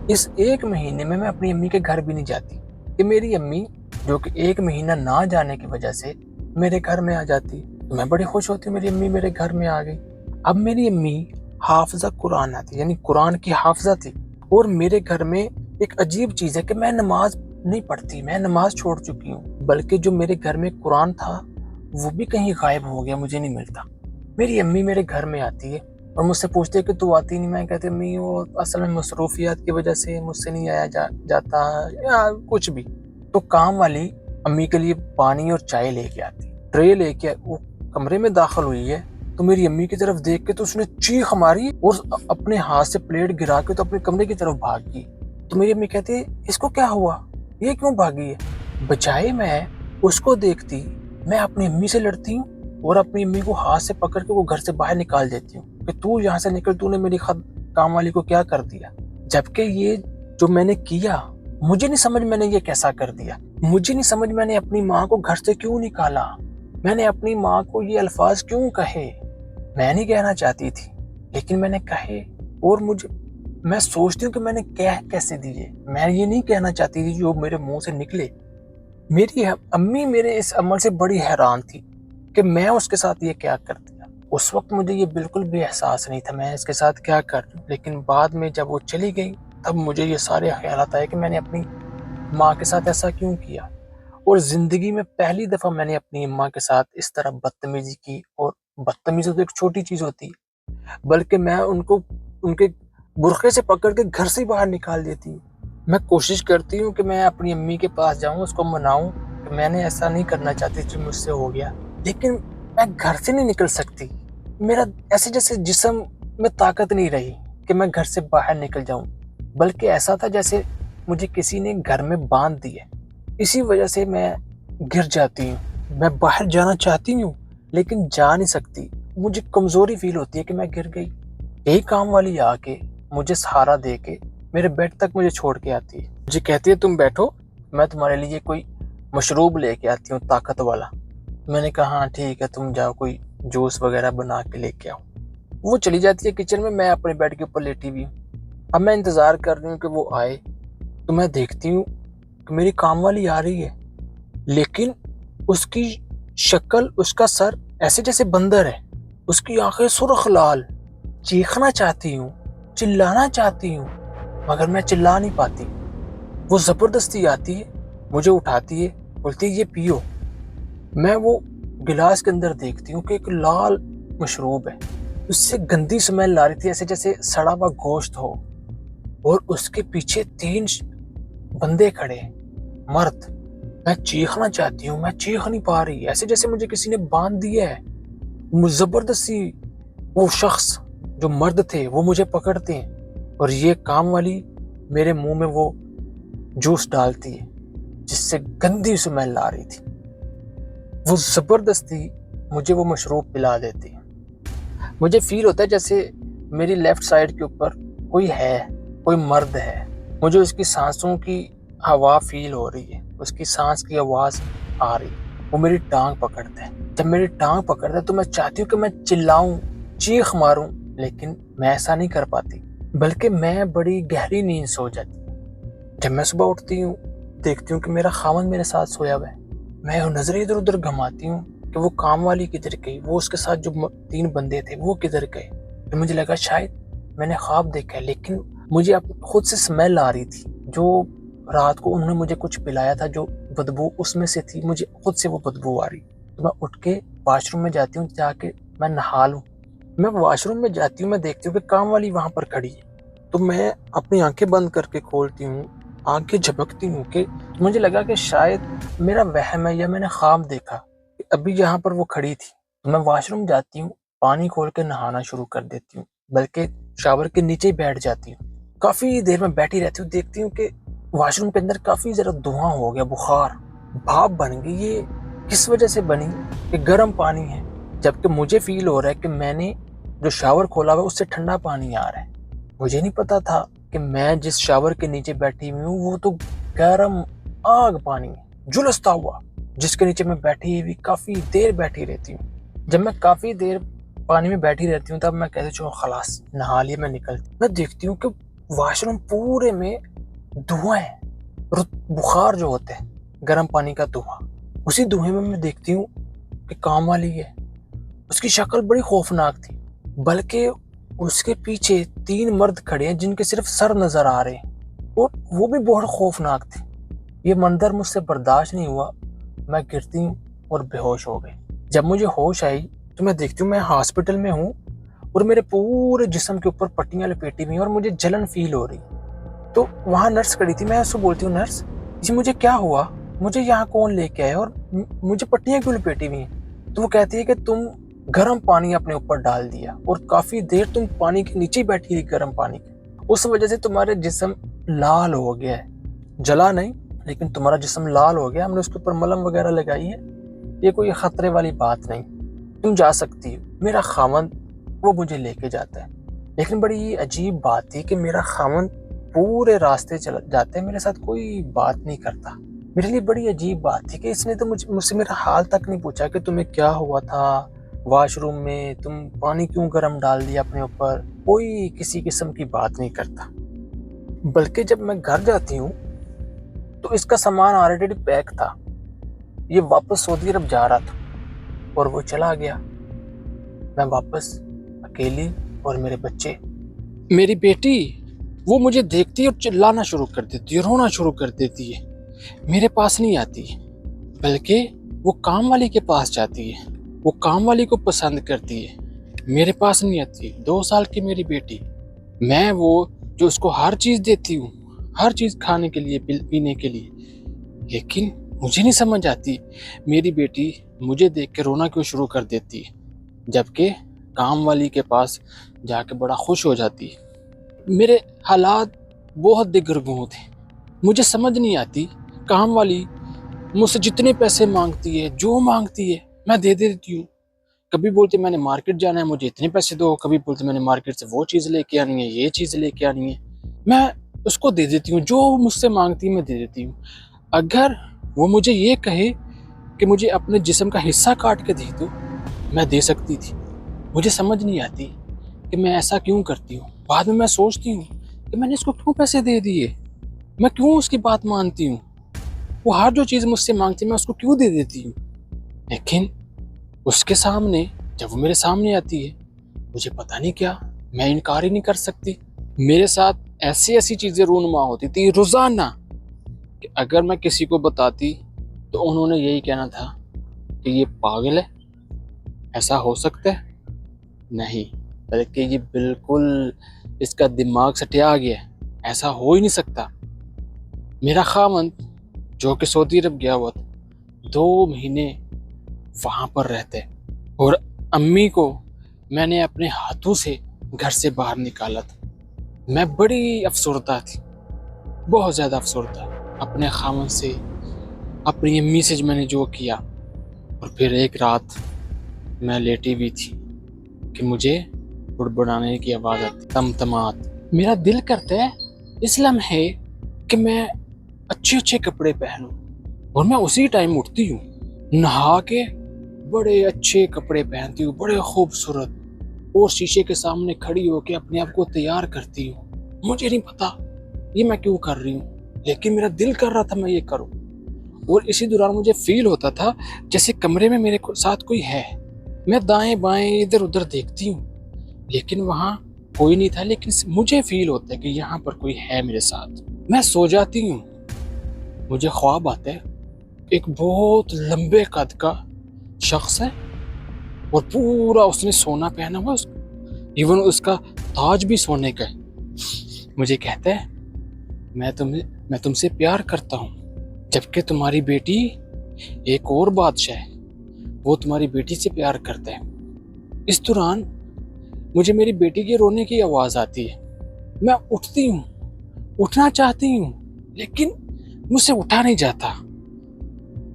اس 1 مہینے میں اپنی امی کے گھر بھی نہیں جاتی کہ میری امی جو کہ 1 مہینہ نہ جانے کی وجہ سے میرے گھر میں آ جاتی، میں بڑی خوش ہوتی ہوں میری امی میرے گھر میں آ گئی۔ اب میری امی حافظہ قرآن تھی، یعنی قرآن کی حافظہ تھی، اور میرے گھر میں ایک عجیب چیز ہے کہ میں نماز نہیں پڑھتی، میں نماز چھوڑ چکی ہوں، بلکہ جو میرے گھر میں قرآن تھا وہ بھی کہیں غائب ہو گیا، مجھے نہیں ملتا۔ میری امی میرے گھر میں آتی ہے اور مجھ سے پوچھتے ہے کہ تو آتی نہیں، میں کہتے امی وہ اصل میں مصروفیات کی وجہ سے مجھ سے نہیں آیا جاتا یا کچھ بھی۔ تو کام والی امی کے لیے پانی اور چائے لے کے آتی، ٹرے لے کے وہ کمرے میں داخل ہوئی ہے تو میری امی کی طرف دیکھ کے تو اس نے چیخ ماری اور اپنے ہاتھ سے پلیٹ گرا کے تو اپنے کمرے کی طرف بھاگ گئی۔ تو میری امی کہتی ہے اس کو کیا ہوا، یہ کیوں بھاگی ہے؟ بجائے میں اس کو دیکھتی میں اپنی امی سے لڑتی ہوں اور اپنی امی کو ہاتھ سے پکڑ کے وہ گھر سے باہر نکال دیتی ہوں کہ تو یہاں سے نکل، تو نے میری کام والی کو کیا کر دیا۔ جبکہ یہ جو میں نے کیا مجھے نہیں سمجھ میں نے یہ کیسا کر دیا، مجھے نہیں سمجھ میں نے اپنی ماں کو گھر سے کیوں نکالا، میں نے اپنی ماں کو یہ الفاظ کیوں کہے، میں نہیں کہنا چاہتی تھی لیکن میں نے کہے، اور میں سوچتی ہوں کہ میں نے کہہ کیسے دیے، میں یہ نہیں کہنا چاہتی تھی جو میرے منہ سے نکلے۔ میری امی میرے اس عمل سے بڑی حیران تھی کہ میں اس کے ساتھ یہ کیا کر دیا۔ اس وقت مجھے یہ بالکل بھی احساس نہیں تھا میں اس کے ساتھ کیا کر رہا ہوں، لیکن بعد میں جب وہ چلی گئی تب مجھے یہ سارے خیالات آئے کہ میں نے اپنی ماں کے ساتھ ایسا کیوں کیا، اور زندگی میں پہلی دفعہ میں نے اپنی اماں کے ساتھ اس طرح بدتمیزی کی، اور بدتمیزی تو ایک چھوٹی چیز ہوتی ہے، بلکہ میں ان کو ان کے برقعے سے پکڑ کے گھر سے باہر نکال دیتی ہوں۔ میں کوشش کرتی ہوں کہ میں اپنی امی کے پاس جاؤں، اس کو مناؤں کہ میں نے ایسا نہیں کرنا چاہتی جو مجھ سے ہو گیا، لیکن میں گھر سے نہیں نکل سکتی، میرا ایسے جیسے جسم میں طاقت نہیں رہی کہ میں گھر سے باہر نکل جاؤں، بلکہ ایسا تھا جیسے مجھے کسی نے گھر میں باندھ دیے۔ اسی وجہ سے میں گر جاتی ہوں، میں باہر جانا چاہتی ہوں لیکن جا نہیں سکتی، مجھے کمزوری فیل ہوتی ہے کہ میں گر گئی۔ یہی کام والی آ کے مجھے سہارا دے کے میرے بیڈ تک مجھے چھوڑ کے آتی ہے، مجھے کہتی ہے تم بیٹھو، میں تمہارے لیے کوئی مشروب لے کے آتی ہوں طاقت والا۔ میں نے کہا ہاں ٹھیک ہے، تم جاؤ کوئی جوس وغیرہ بنا کے لے کے آؤ۔ وہ چلی جاتی ہے کچن میں اپنے بیڈ کے اوپر لیٹی ہوئی ہوں۔ اب میں انتظار کر رہی ہوں کہ وہ آئے، تو میں دیکھتی ہوں کہ میری کام والی آ رہی ہے، لیکن اس کی شکل، اس کا سر ایسے جیسے بندر ہے، اس کی آنکھیں سرخ لال۔ چیخنا چاہتی ہوں، چلانا چاہتی ہوں، مگر میں چلا نہیں پاتی۔ وہ زبردستی آتی ہے، مجھے اٹھاتی ہے، بولتی ہے یہ پیو۔ میں وہ گلاس کے اندر دیکھتی ہوں کہ ایک لال مشروب ہے، اس سے گندی سمیل آ رہی تھی ایسے جیسے سڑا ہوا گوشت ہو، اور اس کے پیچھے 3 بندے کھڑے، مرد۔ میں چیخنا چاہتی ہوں، میں چیخ نہیں پا رہی، ایسے جیسے مجھے کسی نے باندھ دیا ہے۔ زبردستی وہ شخص جو مرد تھے وہ مجھے پکڑتے ہیں، اور یہ کام والی میرے منہ میں وہ جوس ڈالتی ہے جس سے گندی سمیل آ رہی تھی۔ وہ زبردستی مجھے وہ مشروب پلا دیتی ہے۔ مجھے فیل ہوتا ہے جیسے میری لیفٹ سائڈ کے اوپر کوئی ہے، کوئی مرد ہے، مجھے اس کی سانسوں کی ہوا فیل ہو رہی ہے، اس کی سانس کی آواز آ رہی ہے، وہ میری ٹانگ پکڑتا ہے۔ جب میری ٹانگ پکڑتا ہے تو میں چاہتی ہوں کہ میں چلاؤں، چیخ ماروں، لیکن میں ایسا نہیں کر پاتی، بلکہ میں بڑی گہری نیند سو جاتی ہوں۔ جب میں صبح اٹھتی ہوں دیکھتی ہوں کہ میرا خاوند میرے ساتھ سویا ہوا ہے، میں نظریں ادھر ادھر گھماتی ہوں کہ وہ کام والی کدھر گئی، وہ اس کے ساتھ جو 3 بندے تھے وہ کدھر گئے۔ پھر مجھے لگا شاید میں نے خواب دیکھا ہے، لیکن مجھے خود سے سمیل آ رہی تھی، جو رات کو انہوں نے مجھے کچھ پلایا تھا جو بدبو اس میں سے تھی، مجھے خود سے وہ بدبو آ رہی۔ تو میں اٹھ کے واش روم میں جاتی ہوں، جا کے میں نہا لوں۔ میں واش روم میں جاتی ہوں، میں دیکھتی ہوں کہ کام والی وہاں پر کھڑی ہے، تو میں اپنی آنکھیں بند کر کے کھولتی ہوں، آنکھیں جھپکتی ہوں کہ مجھے لگا کہ شاید میرا وہم ہے یا میں نے خواب دیکھا کہ ابھی یہاں پر وہ کھڑی تھی۔ تو میں واش روم جاتی ہوں، پانی کھول کے نہانا شروع کر دیتی ہوں، بلکہ شاور کے نیچے ہی بیٹھ جاتی ہوں۔ کافی دیر میں بیٹھی رہتی ہوں، دیکھتی ہوں کہ واش روم کے اندر کافی زیادہ دھواں ہو گیا، بخار، بھاپ بن گئی. یہ کس وجہ سے بنی کہ گرم پانی ہے، جبکہ مجھے فیل ہو رہا ہے کہ میں نے جو شاور کھولا ہوا ہے اس سے ٹھنڈا پانی آ رہا ہے. مجھے نہیں پتا تھا کہ میں جس شاور کے نیچے بیٹھی ہوئی ہوں وہ تو گرم آگ پانی ہے جلستا ہوا، جس کے نیچے میں بیٹھی ہوئی کافی دیر بیٹھی رہتی ہوں. جب میں کافی دیر پانی میں بیٹھی رہتی ہوں تب میں کہتی چلو خلاص نہا لیے، میں نکلتی. میں دیکھتی ہوں کہ واش روم پورے میں دھواں ہے، بخار جو ہوتے ہیں گرم پانی کا دھواں. اسی دھوئیں میں دیکھتی ہوں کہ کام والی ہے، اس کی شکل بڑی خوفناک تھی، بلکہ اس کے پیچھے 3 مرد کھڑے ہیں جن کے صرف سر نظر آ رہے ہیں اور وہ بھی بہت خوفناک تھے. یہ منظر مجھ سے برداشت نہیں ہوا، میں گرتی ہوں اور بے ہوش ہو گئی. جب مجھے ہوش آئی تو میں دیکھتی ہوں میں ہاسپٹل میں ہوں اور میرے پورے جسم کے اوپر پٹیاں لپیٹی ہوئی ہیں اور مجھے جلن فیل ہو رہی. تو وہاں نرس کھڑی تھی، میں اس کو بولتی ہوں نرس جی مجھے کیا ہوا، مجھے یہاں کون لے کے آئے اور مجھے پٹیاں کیوں لپیٹی ہوئی ہیں؟ تو وہ کہتی ہے کہ تم گرم پانی اپنے اوپر ڈال دیا اور کافی دیر تم پانی کے نیچے بیٹھی رہی گرم پانی کے، اس وجہ سے تمہارے جسم لال ہو گیا ہے. جلا نہیں لیکن تمہارا جسم لال ہو گیا، ہم نے اس کے اوپر ملم وغیرہ لگائی ہے، یہ کوئی خطرے والی بات نہیں، تم جا سکتی ہو. میرا خاوند وہ مجھے لے کے جاتا ہے، لیکن بڑی عجیب بات تھی کہ میرا خاوند پورے راستے چل جاتے میرے ساتھ کوئی بات نہیں کرتا. میرے لیے بڑی عجیب بات تھی کہ اس نے تو مجھ سے میرا حال تک نہیں پوچھا کہ تمہیں کیا ہوا تھا واش روم میں، تم پانی کیوں گرم ڈال دیا اپنے اوپر، کوئی کسی قسم کی بات نہیں کرتا. بلکہ جب میں گھر جاتی ہوں تو اس کا سامان آلریڈی پیک تھا، یہ واپس سعودی عرب جا رہا تھا اور وہ چلا گیا. میں واپس اکیلی اور میرے بچے. میری بیٹی وہ مجھے دیکھتی ہے اور چلانا شروع کر دیتی ہے، رونا شروع کر دیتی ہے، میرے پاس نہیں آتی بلکہ وہ کام والی کے پاس جاتی ہے، وہ کام والی کو پسند کرتی ہے، میرے پاس نہیں آتی. 2 سال کی میری بیٹی، میں وہ جو اس کو ہر چیز دیتی ہوں، ہر چیز کھانے کے لیے پینے کے لیے، لیکن مجھے نہیں سمجھ آتی میری بیٹی مجھے دیکھ کے رونا کیوں شروع کر دیتی ہے جبکہ کام والی کے پاس جا کے بڑا خوش ہو جاتی ہے. میرے حالات بہت دگرگوں تھے، مجھے سمجھ نہیں آتی. کام والی مجھ سے جتنے پیسے مانگتی ہے، جو مانگتی ہے میں دے دیتی ہوں. کبھی بولتے میں نے مارکیٹ جانا ہے مجھے اتنے پیسے دو، کبھی بولتے میں نے مارکیٹ سے وہ چیز لے کے آنی ہے، یہ چیز لے کے آنی ہے، میں اس کو دے دیتی ہوں. جو مجھ سے مانگتی ہے میں دے دیتی ہوں. اگر وہ مجھے یہ کہے کہ مجھے اپنے جسم کا حصہ کاٹ کے دے دو، میں دے سکتی تھی. مجھے سمجھ نہیں آتی کہ میں ایسا کیوں کرتی ہوں. بعد میں سوچتی ہوں کہ میں نے اس کو کیوں پیسے دے دیے، میں کیوں اس کی بات مانتی ہوں، وہ ہر جو چیز مجھ سے مانگتی میں اس کو کیوں دے دیتی ہوں. لیکن اس کے سامنے جب وہ میرے سامنے آتی ہے مجھے پتہ نہیں کیا، میں انکار ہی نہیں کر سکتی. میرے ساتھ ایسی چیزیں رونما ہوتی تھی روزانہ کہ اگر میں کسی کو بتاتی تو انہوں نے یہی کہنا تھا کہ یہ پاگل ہے، ایسا ہو سکتا ہے؟ نہیں، بلکہ یہ بالکل اس کا دماغ سٹیا گیا ہے، ایسا ہو ہی نہیں سکتا. میرا خاوند جو کہ سعودی عرب گیا ہوا تھا 2 مہینے وہاں پر رہتے اور امی کو میں نے اپنے ہاتھوں سے گھر سے باہر نکالا تھا. میں بڑی افسردہ تھی، بہت زیادہ افسردہ، اپنے خاوند سے، اپنی امی سے میں نے جو کیا. اور پھر ایک رات میں لیٹی بھی تھی کہ مجھے بڑبڑانے کی آواز آتی، تمتمات. میرا دل کرتا ہے اس لمحے کہ میں اچھے کپڑے پہنوں اور میں اسی ٹائم اٹھتی ہوں، نہا کے بڑے اچھے کپڑے پہنتی ہوں، بڑے خوبصورت، اور شیشے کے سامنے کھڑی ہو کے اپنے آپ کو تیار کرتی ہوں. مجھے نہیں پتا یہ میں کیوں کر رہی ہوں، لیکن میرا دل کر رہا تھا میں یہ کروں. اور اسی دوران مجھے فیل ہوتا تھا جیسے کمرے میں میرے ساتھ کوئی ہے. میں دائیں بائیں ادھر ادھر دیکھتی ہوں لیکن وہاں کوئی نہیں تھا، لیکن مجھے فیل ہوتا ہے کہ یہاں پر کوئی ہے میرے ساتھ. میں سو جاتی ہوں، مجھے خواب آتا ہے ایک بہت لمبے قد کا شخص ہے اور پورا اس نے سونا پہنا ہوا، ایون اس کا تاج بھی سونے کا ہے. مجھے کہتا ہے میں تم سے پیار کرتا ہوں، جبکہ تمہاری بیٹی ایک اور بادشاہ ہے، وہ تمہاری بیٹی سے پیار کرتا ہے. اس دوران مجھے میری بیٹی کے رونے کی آواز آتی ہے. میں اٹھتی ہوں، اٹھنا چاہتی ہوں لیکن مجھ سے اٹھا نہیں جاتا.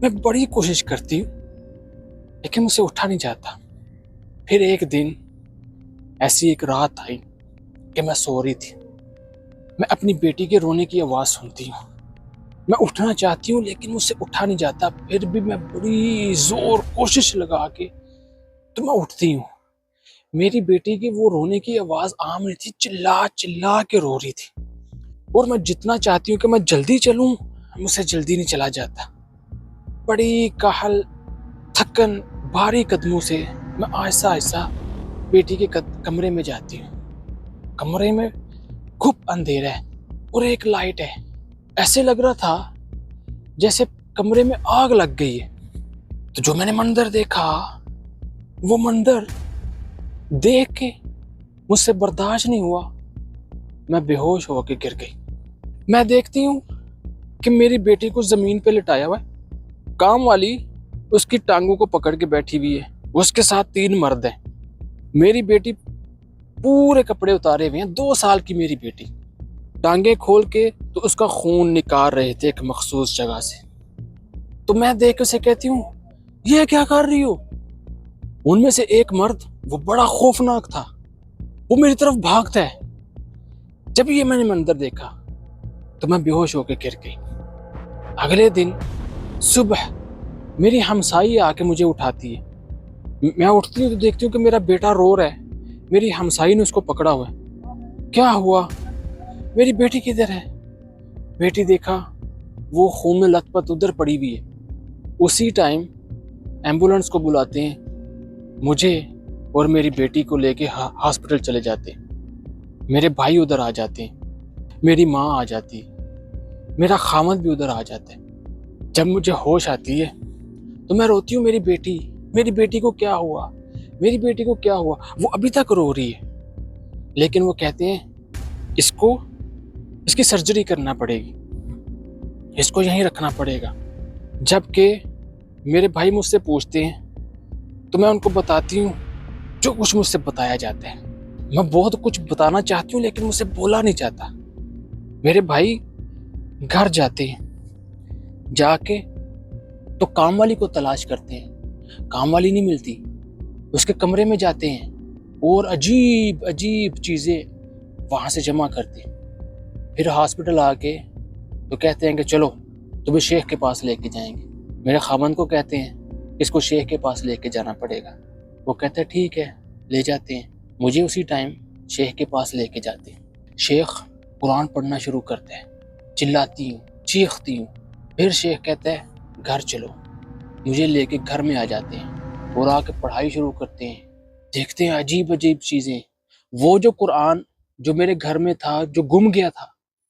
میں بڑی کوشش کرتی ہوں لیکن مجھ سے اٹھا نہیں جاتا۔ پھر ایک دن ایسی ایک رات آئی کہ میں سو رہی تھی، میں اپنی بیٹی کے رونے کی آواز سنتی ہوں، میں اٹھنا چاہتی ہوں لیکن مجھ سے اٹھا نہیں جاتا۔ پھر بھی میں بڑی زور کوشش لگا کے تو میں اٹھتی ہوں۔ میری بیٹی کی وہ رونے کی آواز عام رہی تھی، چلا چلا کے رو رہی تھی، اور میں جتنا چاہتی ہوں کہ میں جلدی چلوں مجھ سے جلدی نہیں چلا جاتا۔ بڑی کاہل تھکن بھاری قدموں سے میں آہستہ آہستہ بیٹی کے کمرے میں جاتی ہوں۔ کمرے میں گھپ اندھیرا ہے اور ایک لائٹ ہے، ایسے لگ رہا تھا جیسے کمرے میں آگ لگ گئی ہے۔ تو جو میں نے منظر دیکھا، وہ منظر دیکھ کے مجھ سے برداشت نہیں ہوا، میں بے ہوش ہو کے گر گئی۔ میں دیکھتی ہوں کہ میری بیٹی کو زمین پہ لٹایا ہوا ہے، کام والی اس کی ٹانگوں کو پکڑ کے بیٹھی ہوئی ہے، اس کے ساتھ 3 مرد ہیں۔ میری بیٹی پورے کپڑے اتارے ہوئے ہیں، 2 سال کی میری بیٹی، ٹانگیں کھول کے تو اس کا خون نکال رہے تھے ایک مخصوص جگہ سے۔ تو میں دیکھ اسے کہتی ہوں یہ کیا کر رہی ہو؟ ان میں سے ایک مرد، وہ بڑا خوفناک تھا، وہ میری طرف بھاگتا ہے۔ جب یہ میں نے منظر دیکھا تو میں بے ہوش ہو کے گر گئی۔ اگلے دن صبح میری ہمسائی آ کے مجھے اٹھاتی ہے، میں اٹھتی ہوں تو دیکھتی ہوں کہ میرا بیٹا رو رہا ہے، میری ہمسائی نے اس کو پکڑا ہوا ہے۔ کیا ہوا؟ میری بیٹی کدھر ہے؟ بیٹی دیکھا وہ خون میں لت پت ادھر پڑی ہوئی ہے۔ اسی ٹائم ایمبولنس کو بلاتے ہیں، مجھے اور میری بیٹی کو لے کے ہاسپٹل چلے جاتے ہیں۔ میرے بھائی ادھر آ جاتے ہیں، میری ماں آ جاتی ہے، میرا خامد بھی ادھر آ جاتا ہے۔ جب مجھے ہوش آتی ہے تو میں روتی ہوں، میری بیٹی کو کیا ہوا؟ میری بیٹی کو کیا ہوا؟ وہ ابھی تک رو رہی ہے، لیکن وہ کہتے ہیں اس کی سرجری کرنا پڑے گی، اس کو یہیں رکھنا پڑے گا۔ جبکہ میرے بھائی مجھ سے پوچھتے ہیں تو میں ان کو بتاتی ہوں جو کچھ مجھ سے بتایا جاتا ہے۔ میں بہت کچھ بتانا چاہتی ہوں لیکن مجھ سے بولا نہیں جاتا۔ میرے بھائی گھر جاتے ہیں، جا کے تو کام والی کو تلاش کرتے ہیں، کام والی نہیں ملتی، اس کے کمرے میں جاتے ہیں اور عجیب عجیب چیزیں وہاں سے جمع کرتے ہیں۔ پھر ہاسپٹل آ کے تو کہتے ہیں کہ چلو تمہیں شیخ کے پاس لے کے جائیں گے۔ میرے خاوند کو کہتے ہیں اس کو شیخ کے پاس لے کے جانا پڑے گا۔ وہ کہتے ہیں ٹھیک ہے لے جاتے ہیں، مجھے اسی ٹائم شیخ کے پاس لے کے جاتے ہیں۔ شیخ قرآن پڑھنا شروع کرتے ہیں، چلاتی ہوں، چیختی ہوں۔ پھر شیخ کہتا ہے گھر چلو، مجھے لے کے گھر میں آ جاتے ہیں اور آ کے پڑھائی شروع کرتے ہیں۔ دیکھتے ہیں عجیب عجیب چیزیں، وہ جو قرآن جو میرے گھر میں تھا جو گم گیا تھا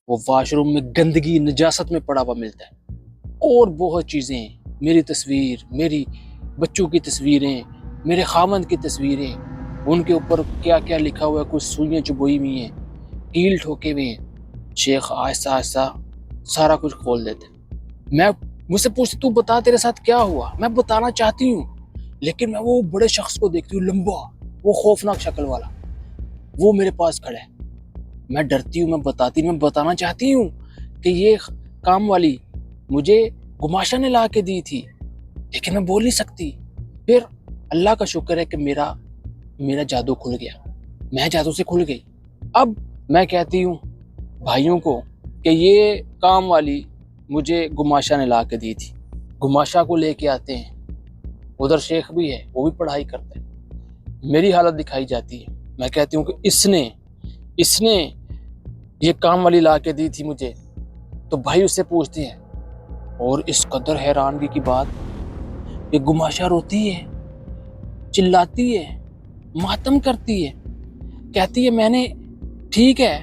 وہ واش روم میں گندگی نجاست میں پڑا ہوا ملتا ہے، اور بہت چیزیں، میری تصویر، میری بچوں کی تصویریں، میرے خامند کی تصویریں، ان کے اوپر کیا کیا لکھا ہوا ہے، کچھ سوئیاں چبوئی ہوئی ہیں، کیل ٹھوکے ہوئے ہیں۔ شیخ آہستہ آہستہ سارا کچھ کھول دیتے۔ میں مجھ سے پوچھتے تو بتا تیرے ساتھ کیا ہوا؟ میں بتانا چاہتی ہوں لیکن میں وہ بڑے شخص کو دیکھتی ہوں، لمبا، وہ خوفناک شکل والا، وہ میرے پاس کھڑا ہے۔ میں ڈرتی ہوں، میں بتانا چاہتی ہوں کہ یہ کام والی مجھے گماشا نے لا کے دی تھی، لیکن میں بول نہیں سکتی۔ پھر اللہ کا شکر ہے کہ میرا جادو کھل گیا، میں جادو سے کھل گئی۔ اب میں کہتی ہوں بھائیوں کو کہ یہ کام والی مجھے گماشا نے لا کے دی تھی۔ گماشا کو لے کے آتے ہیں، ادھر شیخ بھی ہے، وہ بھی پڑھائی کرتا ہے، میری حالت دکھائی جاتی ہے۔ میں کہتی ہوں کہ اس نے یہ کام والی لا کے دی تھی مجھے۔ تو بھائی اس سے پوچھتے ہیں، اور اس قدر حیرانگی کی بات کہ گماشا روتی ہے، چلاتی ہے، ماتم کرتی ہے، کہتی ہے میں نے ٹھیک ہے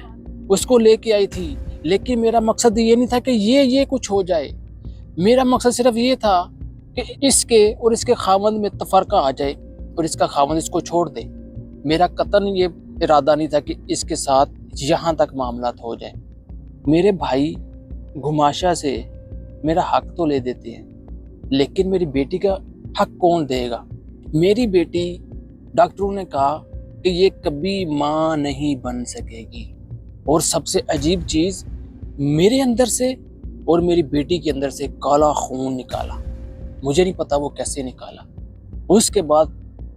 اس کو لے کے آئی تھی لیکن میرا مقصد یہ نہیں تھا کہ یہ کچھ ہو جائے، میرا مقصد صرف یہ تھا کہ اس کے اور اس کے خاوند میں تفرقہ آ جائے اور اس کا خاوند اس کو چھوڑ دے۔ میرا قطعاً یہ ارادہ نہیں تھا کہ اس کے ساتھ یہاں تک معاملات ہو جائیں۔ میرے بھائی گماشا سے میرا حق تو لے دیتے ہیں لیکن میری بیٹی کا حق کون دے گا؟ میری بیٹی ڈاکٹروں نے کہا کہ یہ کبھی ماں نہیں بن سکے گی، اور سب سے عجیب چیز، میرے اندر سے اور میری بیٹی کے اندر سے کالا خون نکالا۔ مجھے نہیں پتا وہ کیسے نکالا۔ اس کے بعد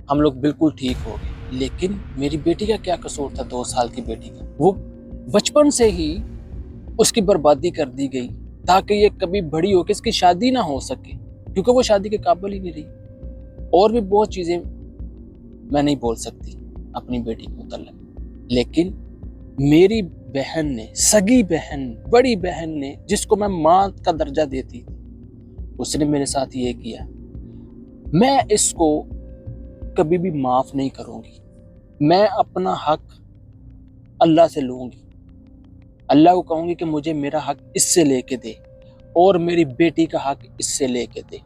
ہم لوگ بالکل ٹھیک ہو گئے، لیکن میری بیٹی کا کیا قصور تھا؟ 2 سال کی بیٹی کا، وہ بچپن سے ہی اس کی بربادی کر دی گئی تاکہ یہ کبھی بڑی ہو کے اس کی شادی نہ ہو سکے، کیونکہ وہ شادی کے قابل ہی نہیں رہی۔ اور بھی بہت چیزیں میں نہیں بول سکتی اپنی بیٹی کے متعلق، لیکن میری بہن نے، سگی بہن، بڑی بہن نے، جس کو میں ماں کا درجہ دیتی، اس نے میرے ساتھ یہ کیا۔ میں اس کو کبھی بھی معاف نہیں کروں گی۔ میں اپنا حق اللہ سے لوں گی، اللہ کو کہوں گی کہ مجھے میرا حق اس سے لے کے دے اور میری بیٹی کا حق اس سے لے کے دے۔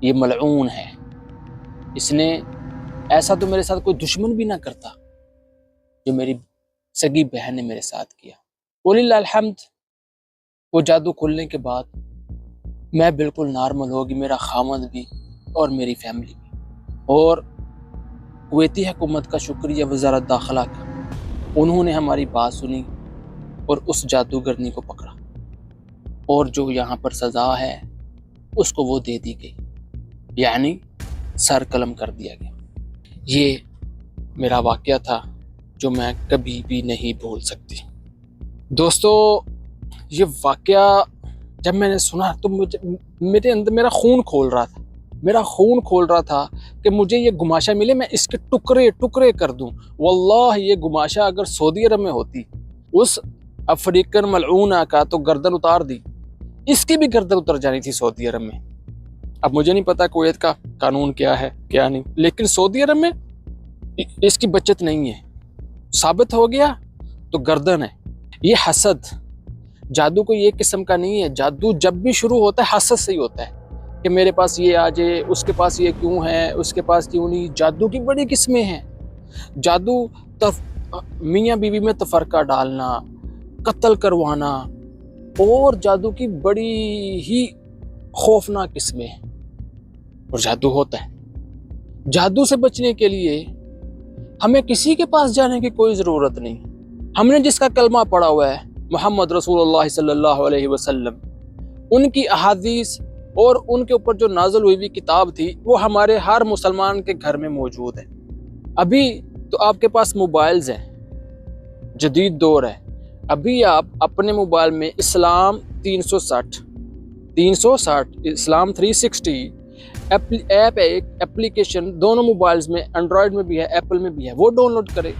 یہ ملعون ہے، اس نے ایسا تو میرے ساتھ کوئی دشمن بھی نہ کرتا جو میری سگی بہن نے میرے ساتھ کیا۔ وللہ الحمد، وہ جادو کھلنے کے بعد میں بالکل نارمل ہوگی، میرا خامد بھی اور میری فیملی بھی۔ اور کویتی حکومت کا شکریہ، وزارت داخلہ کا، انہوں نے ہماری بات سنی اور اس جادوگرنی کو پکڑا، اور جو یہاں پر سزا ہے اس کو وہ دے دی گئی، یعنی سر قلم کر دیا گیا۔ یہ میرا واقعہ تھا جو میں کبھی بھی نہیں بھول سکتی۔ دوستو، یہ واقعہ جب میں نے سنا تو میرے اندر میرا خون کھول رہا تھا کہ مجھے یہ گماشہ ملے، میں اس کے ٹکڑے ٹکڑے کر دوں۔ واللہ یہ گماشہ اگر سعودی عرب میں ہوتی، اس افریقن ملعونہ کا تو گردن اتار دی، اس کی بھی گردن اتر جانی تھی سعودی عرب میں۔ اب مجھے نہیں پتا کویت کا قانون کیا ہے کیا نہیں، لیکن سعودی عرب میں اس کی بچت نہیں ہے، ثابت ہو گیا تو گردن ہے۔ یہ حسد، جادو کو یہ قسم کا نہیں ہے۔ جادو جب بھی شروع ہوتا ہے حسد سے ہی ہوتا ہے کہ میرے پاس یہ آ جائے، اس کے پاس یہ کیوں ہے، اس کے پاس کیوں نہیں۔ جادو کی بڑی قسمیں ہیں۔ جادو میاں بیوی میں تفرقہ ڈالنا، قتل کروانا، اور جادو کی بڑی ہی خوفناک قسمیں ہیں، اور جادو ہوتا ہے۔ جادو سے بچنے کے لیے ہمیں کسی کے پاس جانے کی کوئی ضرورت نہیں۔ ہم نے جس کا کلمہ پڑھا ہوا ہے محمد رسول اللہ صلی اللہ علیہ وسلم، ان کی احادیث اور ان کے اوپر جو نازل ہوئی کتاب تھی وہ ہمارے ہر مسلمان کے گھر میں موجود ہے۔ ابھی تو آپ کے پاس موبائلز ہیں، جدید دور ہے، ابھی آپ اپنے موبائل میں اسلام 360 اسلام 360 ایپ ہے، ایک اپلیکیشن دونوں موبائلز میں، اینڈرائیڈ میں بھی ہے، ایپل میں بھی ہے، وہ ڈاؤن لوڈ کرے۔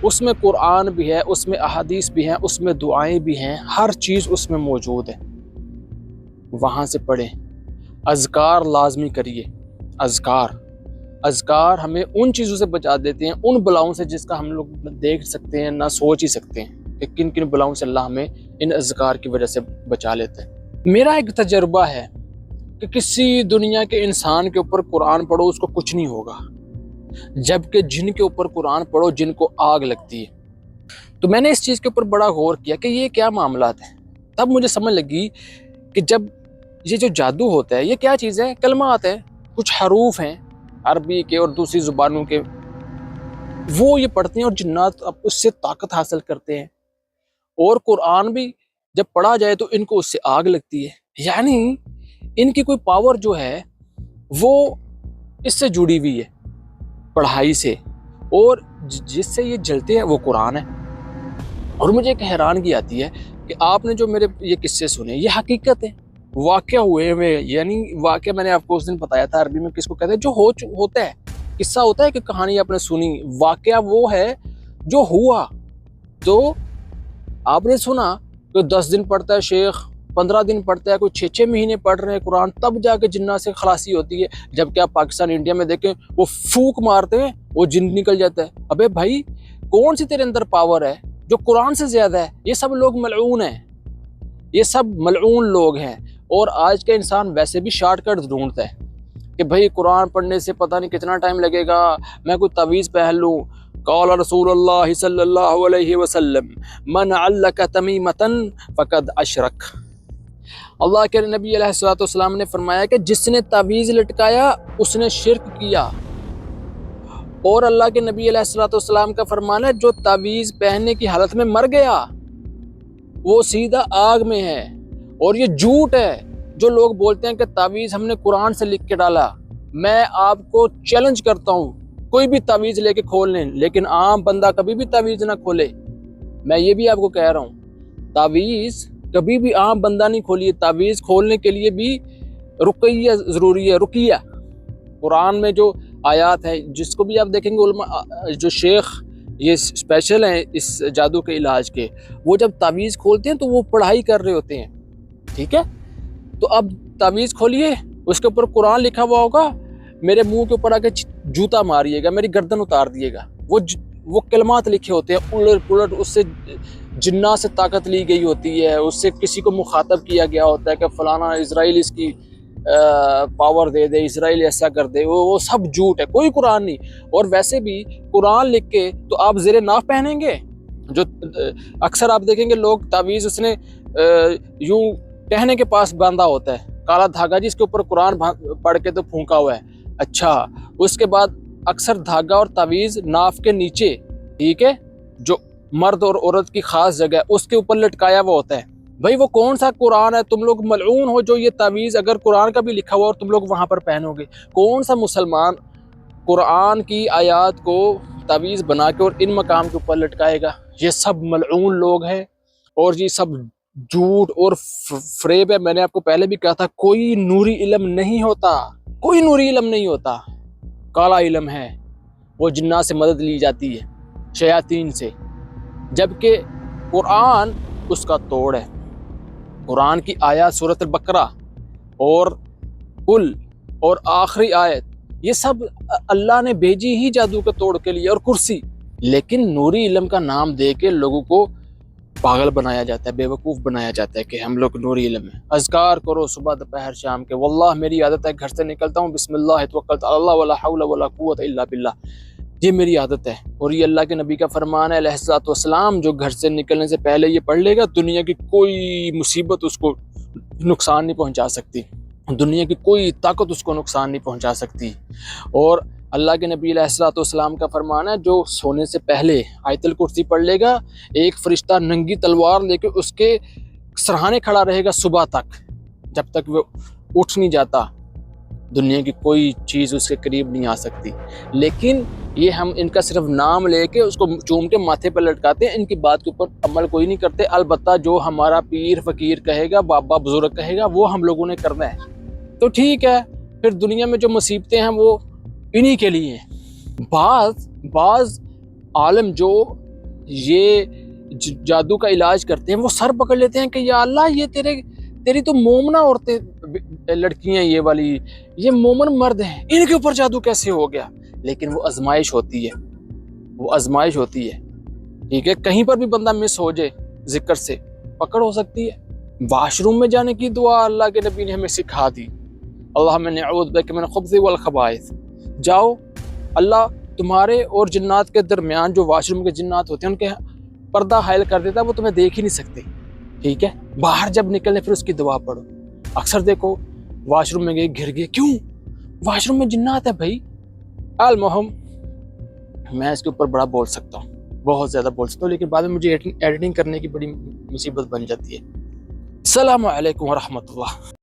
اس میں قرآن بھی ہے، اس میں احادیث بھی ہیں، اس میں دعائیں بھی ہیں، ہر چیز اس میں موجود ہے، وہاں سے پڑھیں۔ اذکار لازمی کریے۔ اذکار ہمیں ان چیزوں سے بچا دیتے ہیں، ان بلاؤں سے جس کا ہم لوگ دیکھ سکتے ہیں نہ سوچ ہی سکتے ہیں کہ کن کن بلاؤں سے اللہ ہمیں ان اذکار کی وجہ سے بچا لیتے ہیں۔ میرا ایک تجربہ ہے کہ کسی دنیا کے انسان کے اوپر قرآن پڑھو اس کو کچھ نہیں ہوگا، جبکہ جن کے اوپر قرآن پڑھو جن کو آگ لگتی ہے۔ تو میں نے اس چیز کے اوپر بڑا غور کیا کہ یہ کیا معاملات ہیں۔ تب مجھے سمجھ لگی کہ جب یہ جو جادو ہوتا ہے یہ کیا چیز ہے؟ کلمات ہیں، کچھ حروف ہیں عربی کے اور دوسری زبانوں کے، وہ یہ پڑھتے ہیں اور جنات اب اس سے طاقت حاصل کرتے ہیں، اور قرآن بھی جب پڑھا جائے تو ان کو اس سے آگ لگتی ہے، یعنی ان کی کوئی پاور جو ہے وہ اس سے جڑی ہوئی ہے پڑھائی سے، اور جس سے یہ جلتے ہیں وہ قرآن ہے۔ اور مجھے ایک حیرانگی آتی ہے کہ آپ نے جو میرے یہ قصے سنے یہ حقیقت ہے، واقعہ ہوئے ہوئے، یعنی واقعہ میں نے آپ کو اس دن بتایا تھا عربی میں کس کو کہتے ہیں، جو ہوتا ہے، قصہ ہوتا ہے کہ کہانی آپ نے سنی، واقعہ وہ ہے جو ہوا۔ تو آپ نے سنا کہ 10 دن پڑھتا ہے شیخ، 15 دن پڑھتا ہے، کوئی 6 مہینے پڑھ رہے ہیں قرآن، تب جا کے جنات سے خلاصی ہوتی ہے۔ جبکہ آپ پاکستان انڈیا میں دیکھیں وہ پھونک مارتے ہیں وہ جن نکل جاتا ہے۔ ابے بھائی کون سی تیرے اندر پاور ہے جو قرآن سے زیادہ ہے؟ یہ سب لوگ ملعون ہیں، یہ سب ملعون لوگ ہیں۔ اور آج کا انسان ویسے بھی شارٹ کٹ ڈھونڈتا ہے کہ بھائی قرآن پڑھنے سے پتہ نہیں کتنا ٹائم لگے گا، میں کوئی تعویذ پہن لوں۔ قال رسول اللہ صلی اللہ علیہ وسلم من علق تمیمۃ فقد اشرک۔ اللہ کے نبی علیہ الصلوۃ والسلام نے فرمایا کہ جس نے تعویذ لٹکایا اس نے شرک کیا، اور اللہ کے نبی علیہ الصلوۃ والسلام کا فرمان ہے جو تعویذ پہننے کی حالت میں مر گیا وہ سیدھا آگ میں ہے، اور یہ جھوٹ ہے۔ جو لوگ بولتے ہیں کہ تعویذ ہم نے قرآن سے لکھ کے ڈالا، میں آپ کو چیلنج کرتا ہوں، کوئی بھی تعویذ لے کے کھول لیں، لیکن عام بندہ کبھی بھی تعویذ نہ کھولے۔ میں یہ بھی آپ کو کہہ رہا ہوں، تعویذ کبھی بھی عام بندہ نہیں کھولیے۔ تعویذ کھولنے کے لیے بھی رقیہ ضروری ہے، رقیہ۔ قرآن میں جو آیات ہیں، جس کو بھی آپ دیکھیں گے علماء جو شیخ یہ اسپیشل ہیں اس جادو کے علاج کے، وہ جب تعویذ کھولتے ہیں تو وہ پڑھائی کر رہے ہوتے ہیں، ٹھیک ہے؟ تو اب تعویذ کھولیے، اس کے اوپر قرآن لکھا ہوا ہوگا، میرے منہ کے اوپر آ کے جوتا ماریے گا، میری گردن اتار دیے گا۔ وہ کلمات لکھے ہوتے ہیں الٹ پلٹ، اس سے جنات سے طاقت لی گئی ہوتی ہے، اس سے کسی کو مخاطب کیا گیا ہوتا ہے کہ فلانا اسرائیل اس کی پاور دے دے، اسرائیل ایسا کر دے، وہ سب جھوٹ ہے، کوئی قرآن نہیں۔ اور ویسے بھی قرآن لکھ کے تو آپ زیر ناف پہنیں گے؟ جو اکثر آپ دیکھیں گے لوگ تعویذ اس نے یوں ٹہنے کے پاس باندھا ہوتا ہے، کالا دھاگا جس کے اوپر قرآن پڑھ کے تو پھونکا ہوا ہے، اچھا اس کے بعد اکثر دھاگا اور تعویذ ناف کے نیچے، ٹھیک ہے، جو مرد اور عورت کی خاص جگہ ہے اس کے اوپر لٹکایا ہوا ہوتا ہے۔ بھائی وہ کون سا قرآن ہے؟ تم لوگ ملعون ہو جو یہ تعویذ اگر قرآن کا بھی لکھا ہوا اور تم لوگ وہاں پر پہنو گے۔ کون سا مسلمان قرآن کی آیات کو تعویذ بنا کے اور ان مقام کے اوپر لٹکائے گا؟ یہ سب ملعون لوگ ہیں اور یہ سب جھوٹ اور فریب ہے۔ میں نے آپ کو پہلے بھی کہا تھا، کوئی نوری علم نہیں ہوتا، کوئی نوری علم نہیں ہوتا، کالا علم ہے، وہ جنات سے مدد لی جاتی ہے، شیاطین سے، جبکہ قرآن اس کا توڑ ہے۔ قرآن کی آیات سورۃ البقرہ اور قل اور آخری آیت، یہ سب اللہ نے بھیجی ہی جادو کے توڑ کے لیے، اور کرسی، لیکن نوری علم کا نام دے کے لوگوں کو پاگل بنایا جاتا ہے، بے وقوف بنایا جاتا ہے کہ ہم لوگ نوری علم ہیں۔ اذکار کرو صبح دوپہر شام کے، واللہ میری عادت ہے، گھر سے نکلتا ہوں بسم اللہ توکلت علی اللہ ولا حول ولا قوت الا باللہ، یہ میری عادت ہے۔ اور یہ اللہ کے نبی کا فرمان ہے علیہ الصلوۃ والسلام، جو گھر سے نکلنے سے پہلے یہ پڑھ لے گا، دنیا کی کوئی مصیبت اس کو نقصان نہیں پہنچا سکتی، دنیا کی کوئی طاقت اس کو نقصان نہیں پہنچا سکتی۔ اور اللہ کے نبی علیہ الصلوۃ والسلام کا فرمان ہے، جو سونے سے پہلے آیت الکرسی پڑھ لے گا، ایک فرشتہ ننگی تلوار لے کے اس کے سرہانے کھڑا رہے گا صبح تک، جب تک وہ اٹھ نہیں جاتا، دنیا کی کوئی چیز اس کے قریب نہیں آ سکتی۔ لیکن یہ ہم ان کا صرف نام لے کے اس کو چوم کے ماتھے پر لٹکاتے ہیں، ان کی بات کے اوپر عمل کوئی نہیں کرتے۔ البتہ جو ہمارا پیر فقیر کہے گا، بابا بزرگ کہے گا، وہ ہم لوگوں نے کرنا ہے۔ تو ٹھیک ہے، پھر دنیا میں جو مصیبتیں ہیں وہ انہی کے لیے ہیں۔ بعض عالم جو یہ جادو کا علاج کرتے ہیں، وہ سر پکڑ لیتے ہیں کہ یا اللہ، یہ تیری تو مومنہ عورتیں لڑکیاں، یہ والی، یہ مومن مرد ہیں، ان کے اوپر جادو کیسے ہو گیا؟ لیکن وہ آزمائش ہوتی ہے، وہ آزمائش ہوتی ہے، ٹھیک ہے؟ کہیں پر بھی بندہ مس ہو جائے ذکر سے، پکڑ ہو سکتی ہے۔ واش روم میں جانے کی دعا اللہ کے نبی نے ہمیں سکھا دی، اللہم انی اعوذ بک من الخبث والخبائث۔ جاؤ، اللہ تمہارے اور جنات کے درمیان جو واش روم کے جنات ہوتے ہیں ان کے پردہ حائل کر دیتا ہے، وہ تمہیں دیکھ ہی نہیں سکتے، ٹھیک ہے؟ باہر جب نکلنے پھر اس کی دعا پڑھو۔ اکثر دیکھو واش روم میں گئے، گر گئے، کیوں؟ واش روم میں جنات ہے بھائی۔ المہم، میں اس کے اوپر بڑا بول سکتا ہوں، بہت زیادہ بول سکتا ہوں، لیکن بعد میں مجھے ایڈیٹنگ کرنے کی بڑی مصیبت بن جاتی ہے۔ السلام علیکم ورحمۃ اللہ۔